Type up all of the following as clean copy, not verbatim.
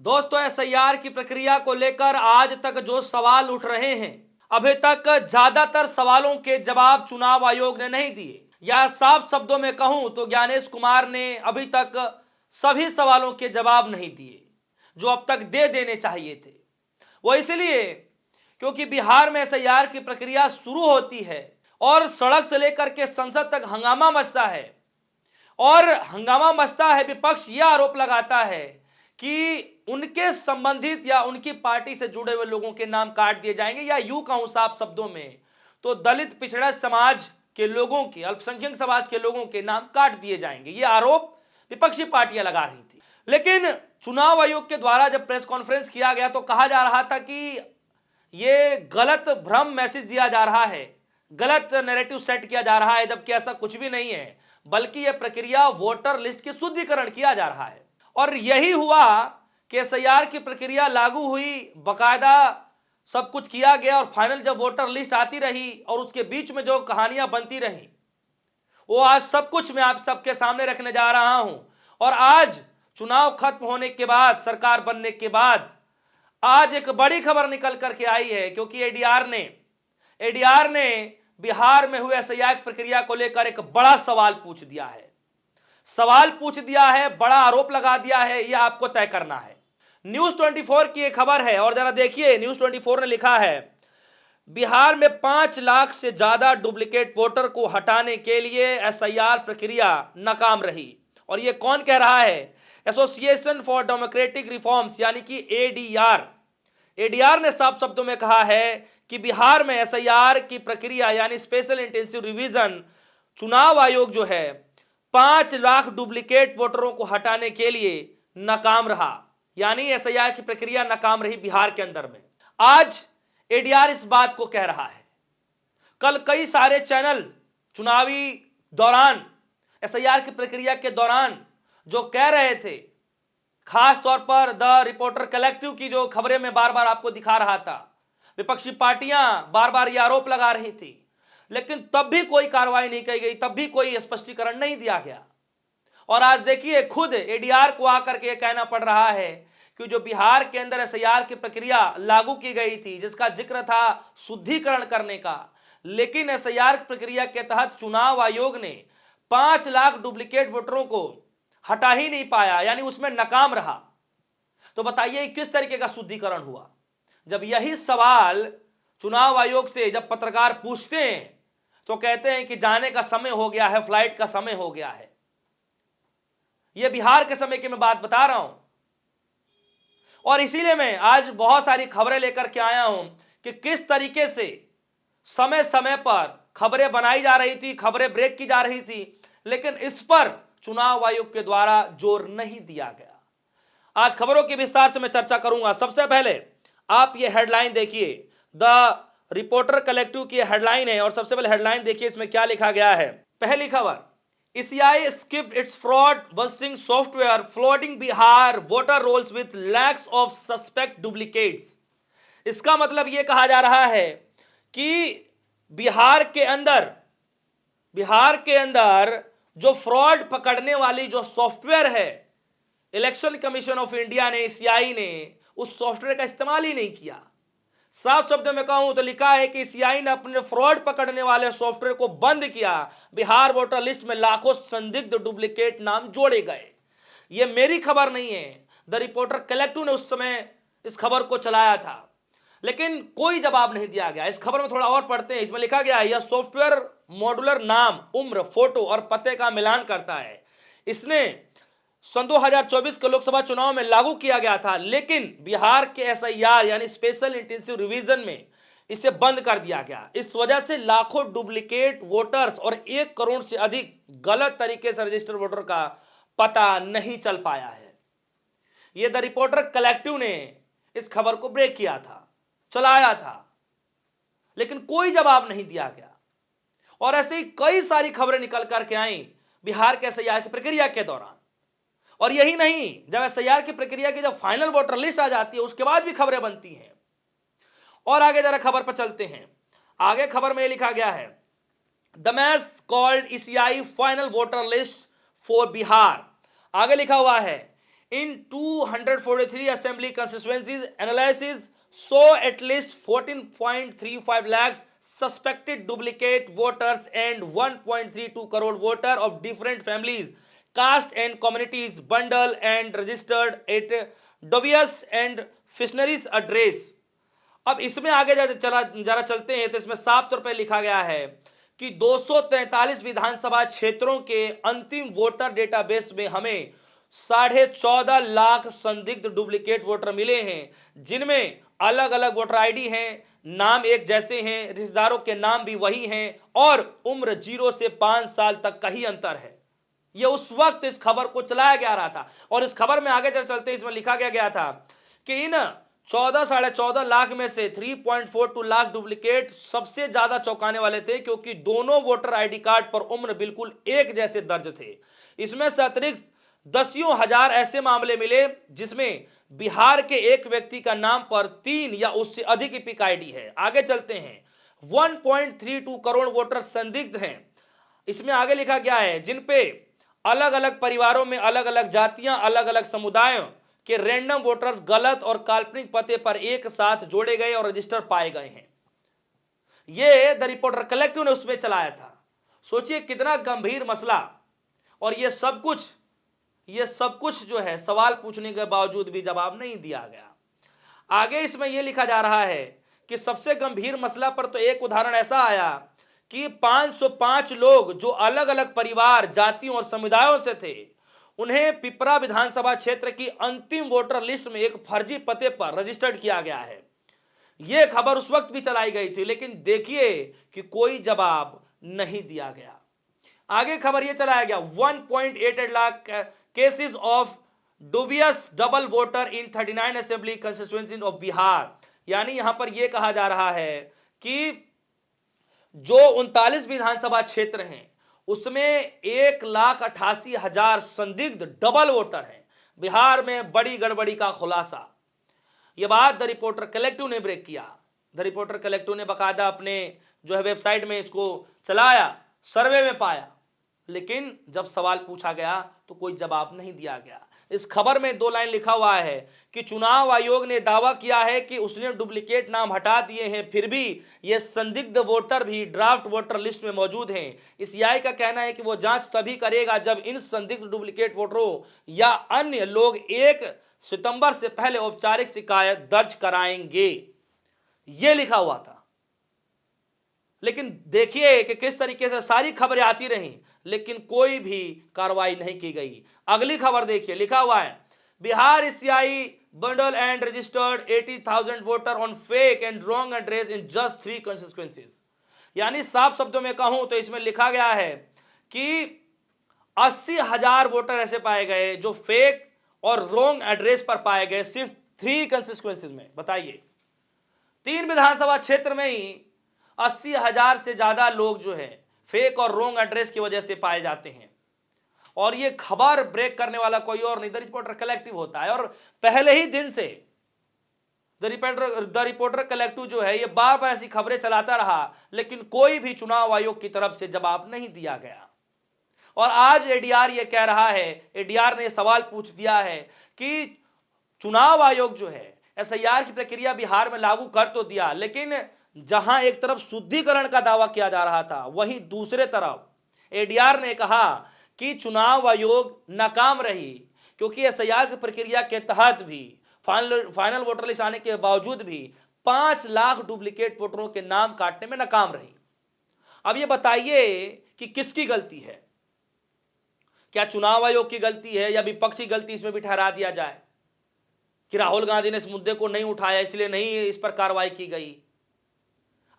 दोस्तों, एसआईआर की प्रक्रिया को लेकर आज तक जो सवाल उठ रहे हैं, अभी तक ज्यादातर सवालों के जवाब चुनाव आयोग ने नहीं दिए, या साफ शब्दों में कहूं तो ज्ञानेश कुमार ने अभी तक सभी सवालों के जवाब नहीं दिए जो अब तक दे देने चाहिए थे। वो इसलिए क्योंकि बिहार में एसआईआर की प्रक्रिया शुरू होती है और सड़क से लेकर के संसद तक हंगामा मचता है, और हंगामा मचता है। विपक्ष यह आरोप लगाता है कि उनके संबंधित या उनकी पार्टी से जुड़े हुए लोगों के नाम काट दिए जाएंगे, या यूं कहूं साफ शब्दों में तो दलित पिछड़ा समाज के लोगों के, अल्पसंख्यक समाज के लोगों के नाम काट दिए जाएंगे। यह आरोप विपक्षी पार्टियां लगा रही थी। लेकिन चुनाव आयोग के द्वारा जब प्रेस कॉन्फ्रेंस किया गया तो कहा जा रहा था कि यह गलत भ्रम मैसेज दिया जा रहा है, गलत नैरेटिव सेट किया जा रहा है, जबकि ऐसा कुछ भी नहीं है, बल्कि यह प्रक्रिया वोटर लिस्ट की शुद्धिकरण किया जा रहा है। और यही हुआ कि एसआईआर की प्रक्रिया लागू हुई, बकायदा सब कुछ किया गया, और फाइनल जब वोटर लिस्ट आती रही और उसके बीच में जो कहानियां बनती रही, वो आज सब कुछ मैं आप सबके सामने रखने जा रहा हूं। और आज चुनाव खत्म होने के बाद, सरकार बनने के बाद, आज एक बड़ी खबर निकल करके आई है, क्योंकि एडीआर ने बिहार में हुए एसआईआर प्रक्रिया को लेकर एक बड़ा सवाल पूछ दिया है, बड़ा आरोप लगा दिया है। यह आपको तय करना है। न्यूज 24 की एक खबर है, और जरा देखिए, न्यूज 24 ने लिखा है, बिहार में 5 लाख से ज्यादा डुप्लीकेट वोटर को हटाने के लिए एसआईआर प्रक्रिया नाकाम रही। और यह कौन कह रहा है? एसोसिएशन फॉर डेमोक्रेटिक रिफॉर्म्स यानी कि एडीआर ने साफ शब्दों में कहा है कि बिहार में एसआईआर की प्रक्रिया यानी स्पेशल इंटेंसिव रिवीजन, चुनाव आयोग जो है 5 लाख डुप्लीकेट वोटरों को हटाने के लिए नाकाम रहा, यानी एसआईआर की प्रक्रिया नाकाम रही बिहार के अंदर में। आज एडीआर इस बात को कह रहा है। कल कई सारे चैनल चुनावी दौरान, एसआईआर की प्रक्रिया के दौरान जो कह रहे थे, खास तौर पर द रिपोर्टर कलेक्टिव की जो खबरें मैं बार बार आपको दिखा रहा था, विपक्षी पार्टियां बार बार यह आरोप लगा रही थी, लेकिन तब भी कोई कार्रवाई नहीं की गई, तब भी कोई स्पष्टीकरण नहीं दिया गया। और आज देखिए, खुद एडीआर को आकर के यह कहना पड़ रहा है कि जो बिहार के अंदर एसआईआर की प्रक्रिया लागू की गई थी, जिसका जिक्र था शुद्धिकरण करने का, लेकिन एसआईआर प्रक्रिया के तहत चुनाव आयोग ने 5 लाख डुप्लीकेट वोटरों को हटा ही नहीं पाया, यानी उसमें नाकाम रहा। तो बताइए किस तरीके का शुद्धिकरण हुआ? जब यही सवाल चुनाव आयोग से जब पत्रकार पूछते हैं तो कहते हैं कि जाने का समय हो गया है, फ्लाइट का समय हो गया है। यह बिहार के समय की मैं बात बता रहा हूं, और इसीलिए मैं आज बहुत सारी खबरें लेकर के आया हूं कि किस तरीके से समय समय पर खबरें बनाई जा रही थी, खबरें ब्रेक की जा रही थी, लेकिन इस पर चुनाव आयोग के द्वारा जोर नहीं दिया गया। आज खबरों की विस्तार से मैं चर्चा करूंगा। सबसे पहले आप ये हेडलाइन देखिए, द रिपोर्टर कलेक्टिव की हेडलाइन है, और सबसे पहले हेडलाइन देखिए, इसमें क्या लिखा गया है। पहली खबर, ECI skipped its fraud busting software flooding Bihar voter rolls with lakhs of suspect duplicates। इसका मतलब यह कहा जा रहा है कि बिहार के अंदर जो फ्रॉड पकड़ने वाली जो सॉफ्टवेयर है, इलेक्शन कमीशन ऑफ इंडिया ने, ECI ने उस सॉफ्टवेयर का इस्तेमाल ही नहीं किया। साफ शब्दों में कहूं तो लिखा है कि ECI ने अपने फ्रॉड पकड़ने वाले सॉफ्टवेयर को बंद किया। बिहार वोटर लिस्ट में लाखों संदिग्ध डुप्लीकेट नाम जोड़े गए। यह मेरी खबर नहीं है, द रिपोर्टर कलेक्टिव ने उस समय इस खबर को चलाया था, लेकिन कोई जवाब नहीं दिया गया। इस खबर में थोड़ा और पढ़ते हैं, इसमें लिखा गया है, यह सॉफ्टवेयर मॉड्यूलर नाम, उम्र, फोटो और पते का मिलान करता है। इसने सन 2024 के लोकसभा चुनाव में लागू किया गया था, लेकिन बिहार के एसआईआर यानी स्पेशल इंटेंसिव रिवीजन में इसे बंद कर दिया गया। इस वजह से लाखों डुप्लीकेट वोटर्स और 1 करोड़ से अधिक गलत तरीके से रजिस्टर्ड वोटर का पता नहीं चल पाया है। यह द रिपोर्टर कलेक्टिव ने इस खबर को ब्रेक किया था, चलाया था, लेकिन कोई जवाब नहीं दिया गया। और ऐसे ही कई सारी खबरें निकल करके आई बिहार के एसआईआर की प्रक्रिया के दौरान। और यही नहीं, जब एसआईआर की प्रक्रिया की जब फाइनल वोटर लिस्ट आ जाती है, उसके बाद भी खबरें बनती हैं। और आगे जरा खबर पर चलते हैं। आगे खबर में लिखा गया है, the mass called ECI final voter list for Bihar. आगे लिखा हुआ है, in 243 assembly constituencies. Analysis show at least 14.35 lakhs suspected duplicate voters and 1.32 crore voter of different families, caste and communities bundle and registered at dubious and fisheries address. अब इसमें आगे जरा चलते हैं तो इसमें साफ तौर पर लिखा गया है कि 243 विधानसभा क्षेत्रों के अंतिम वोटर डेटाबेस में हमें 14.5 लाख संदिग्ध डुप्लीकेट वोटर मिले हैं, जिनमें अलग अलग वोटर आईडी हैं, नाम एक जैसे हैं, रिश्तेदारों के नाम भी वही हैं और उम्र 0 से 5 साल तक का ही अंतर है। यह उस वक्त इस खबर को चलाया जा रहा था और इस खबर में आगे चलते इसमें लिखा गया था कि इन 14.5 लाख में से 3.42 लाख डुप्लीकेट सबसे ज्यादा चौंकाने वाले थे, क्योंकि दोनों वोटर आईडी कार्ड पर उम्र बिल्कुल एक जैसे दर्ज थे। इसमें से अतिरिक्त दसियों हजार ऐसे मामले मिले जिसमें बिहार के एक व्यक्ति का नाम पर 3 या उससे अधिक इपिक आईडी है। आगे चलते हैं। 1.32 करोड़ वोटर संदिग्ध हैं। इसमें आगे लिखा गया है जिन पे अलग अलग परिवारों में अलग अलग जातियां, अलग अलग समुदायों के रैंडम वोटर्स गलत और काल्पनिक पते पर एक साथ जोड़े गए और रजिस्टर पाए गए हैं। यह द रिपोर्टर कलेक्टिव ने उसमें चलाया था। सोचिए कितना गंभीर मसला, और यह सब कुछ जो है सवाल पूछने के बावजूद भी जवाब नहीं दिया गया। आगे इसमें यह लिखा जा रहा है कि सबसे गंभीर मसला पर तो एक उदाहरण ऐसा आया कि 505 लोग जो अलग अलग परिवार, जातियों और समुदायों से थे, उन्हें पिपरा विधानसभा क्षेत्र की अंतिम वोटर लिस्ट में एक फर्जी पते पर रजिस्टर्ड किया गया है। यह खबर उस वक्त भी चलाई गई थी, लेकिन देखिए कि कोई जवाब नहीं दिया गया। आगे खबर यह चलाया गया 1.88 lakh cases of dubious double voter in 39 assembly constituency of Bihar. यानी यहां पर यह कहा जा रहा है कि जो 39 विधानसभा क्षेत्र हैं उसमें 1,88,000 संदिग्ध डबल वोटर हैं। बिहार में बड़ी गड़बड़ी का खुलासा। यह बात द रिपोर्टर कलेक्टिव ने ब्रेक किया। द रिपोर्टर कलेक्टिव ने बकायदा अपने जो है वेबसाइट में इसको चलाया, सर्वे में पाया, लेकिन जब सवाल पूछा गया तो कोई जवाब नहीं दिया गया। इस खबर में 2 लाइन लिखा हुआ है कि चुनाव आयोग ने दावा किया है कि उसने डुप्लीकेट नाम हटा दिए हैं, फिर भी ये संदिग्ध वोटर भी ड्राफ्ट वोटर लिस्ट में मौजूद हैं। इस सीआई का कहना है कि वो जांच तभी करेगा जब इन संदिग्ध डुप्लीकेट वोटरों या अन्य लोग 1 सितंबर से पहले औपचारिक शिकायत दर्ज कराएंगे। ये लिखा हुआ था। लेकिन देखिए कि किस तरीके से सारी खबरें आती रहीं, लेकिन कोई भी कार्रवाई नहीं की गई। अगली खबर देखिए, लिखा हुआ है Bihar CI bundle and registered 80,000 voter on fake and wrong address in just 3 constituencies. यानी साफ शब्दों में कहूं तो इसमें लिखा गया है कि 80,000 वोटर ऐसे पाए गए जो फेक और रॉन्ग एड्रेस पर पाए गए, सिर्फ 3 कंस्टिट्यूएंसीज में। बताइए, 3 विधानसभा क्षेत्र में ही 80,000 से ज्यादा लोग जो है फेक और रॉन्ग एड्रेस की वजह से पाए जाते हैं। और ये खबर ब्रेक करने वाला कोई और नहीं, द रिपोर्टर कलेक्टिव होता है। और पहले ही दिन से द रिपोर्टर कलेक्टिव जो है ये बार बार ऐसी खबरें चलाता रहा, लेकिन कोई भी चुनाव आयोग की तरफ से जवाब नहीं दिया गया। और आज एडीआर ये कह रहा है, एडीआर ने सवाल पूछ दिया है कि चुनाव आयोग जो है एसआईआर की प्रक्रिया बिहार में लागू कर तो दिया, लेकिन जहां एक तरफ शुद्धिकरण का दावा किया जा रहा था, वहीं दूसरे तरफ एडीआर ने कहा कि चुनाव आयोग नाकाम रही, क्योंकि एसआईआर की प्रक्रिया के तहत भी फाइनल वोटर लिस्ट आने के बावजूद भी 5 लाख डुप्लीकेट वोटरों के नाम काटने में नाकाम रही। अब यह बताइए कि किसकी गलती है? क्या चुनाव आयोग की गलती है या विपक्ष की गलती? इसमें भी ठहरा दिया जाए कि राहुल गांधी ने इस मुद्दे को नहीं उठाया इसलिए नहीं इस पर कार्रवाई की गई।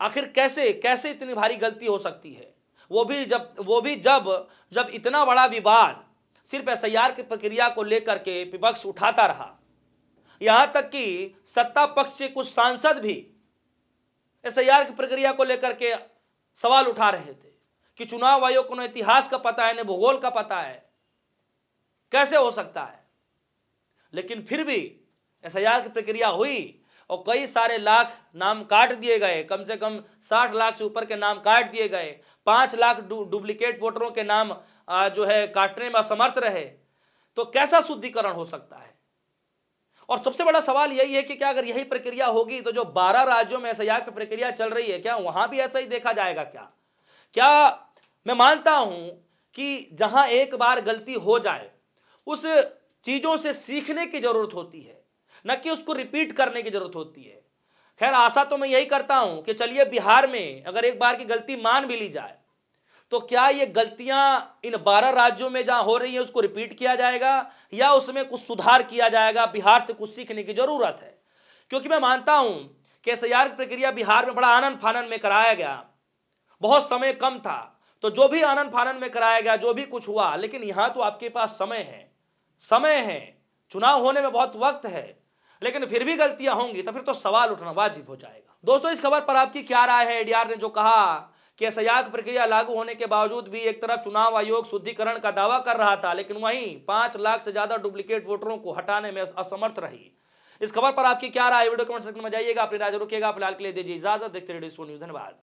आखिर कैसे इतनी भारी गलती हो सकती है? वो भी जब इतना बड़ा विवाद सिर्फ एसआईआर की प्रक्रिया को लेकर के विपक्ष उठाता रहा, यहां तक कि सत्ता पक्ष से कुछ सांसद भी एसआईआर की प्रक्रिया को लेकर के सवाल उठा रहे थे कि चुनाव आयोग को न इतिहास का पता है न भूगोल का पता है, कैसे हो सकता है? लेकिन फिर भी एसआईआर की प्रक्रिया हुई और कई सारे लाख नाम काट दिए गए, कम से कम 60 लाख से ऊपर के नाम काट दिए गए। 5 लाख डुप्लीकेट वोटरों के नाम जो है काटने में असमर्थ रहे। तो कैसा शुद्धिकरण हो सकता है? और सबसे बड़ा सवाल यही है कि क्या अगर यही प्रक्रिया होगी तो जो 12 राज्यों में एसआईआर की प्रक्रिया चल रही है, क्या वहां भी ऐसा ही देखा जाएगा? क्या मैं मानता हूं कि जहां एक बार गलती हो जाए उस चीजों से सीखने की जरूरत होती है, न कि उसको रिपीट करने की जरूरत होती है। खैर, आशा तो मैं यही करता हूं कि चलिए बिहार में अगर एक बार की गलती मान भी ली जाए तो क्या ये गलतियां इन 12 राज्यों में जहां हो रही है उसको रिपीट किया जाएगा या उसमें कुछ सुधार किया जाएगा? बिहार से कुछ सीखने की जरूरत है, क्योंकि मैं मानता हूं कि एसआईआर की प्रक्रिया बिहार में बड़ा आनंद फानन में कराया गया, बहुत समय कम था, तो जो भी आनंद फानन में कराया गया, जो भी कुछ हुआ, लेकिन यहां तो आपके पास समय है, चुनाव होने में बहुत वक्त है, लेकिन फिर भी गलतियां होंगी तो फिर तो सवाल उठना वाजिब हो जाएगा। दोस्तों, इस खबर पर आपकी क्या राय है? एडीआर ने जो कहा कि एसआईआर की प्रक्रिया लागू होने के बावजूद भी एक तरफ चुनाव आयोग शुद्धिकरण का दावा कर रहा था, लेकिन वहीं 5 लाख से ज्यादा डुप्लीकेट वोटरों को हटाने में असमर्थ रही। इस खबर पर आपकी क्या राय है? वीडियो कमेंट सेक्शन में जाइएगा, अपनी राय जरूर रखिएगा। फिलहाल के लिए दीजिए इजाजत। देखते रहिए न्यूज़। धन्यवाद।